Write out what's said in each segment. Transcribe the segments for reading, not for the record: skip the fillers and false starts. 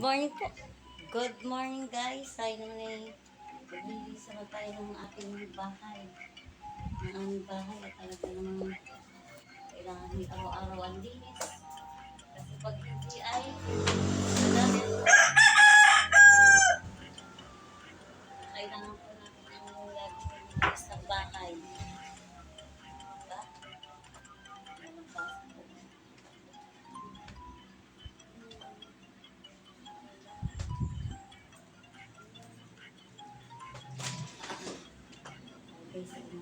Morning po. Good morning guys. Tayo naman ay maglilisa na tayo ng ating bahay. Ang aming bahay ay talaga namang kailangan may araw-araw ang linis. Kasi pag hindi ay madami kailangan po natin ang lagi linis ng bahay. Diba? Nabasa po. Okay, sige.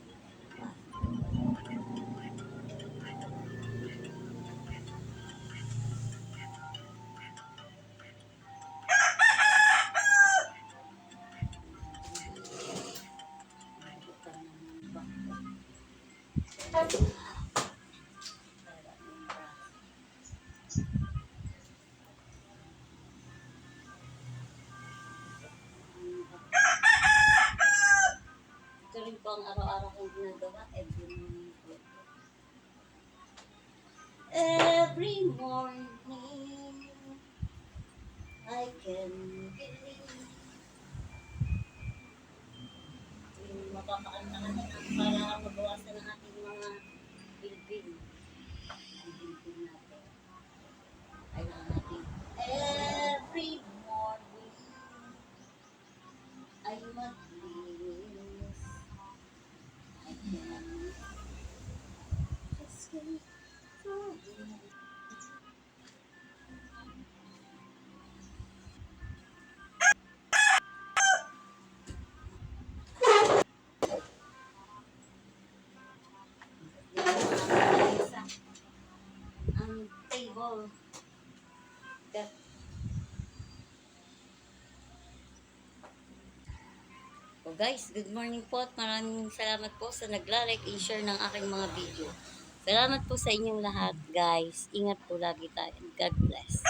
Ito rin po ang araw-araw kong ginagawa every morning po. Every morning I can believe yung mapapakanta ka para mabawasan ang ating mga bilbil. Ang bilbil natin. Kailangan natin every morning ay maglinis. I can just get through it. Ang table. That So guys, good morning po at maraming salamat po sa nagla-like and share ng aking mga video. Salamat po sa inyong lahat guys. Ingat po lagi tayo. God bless.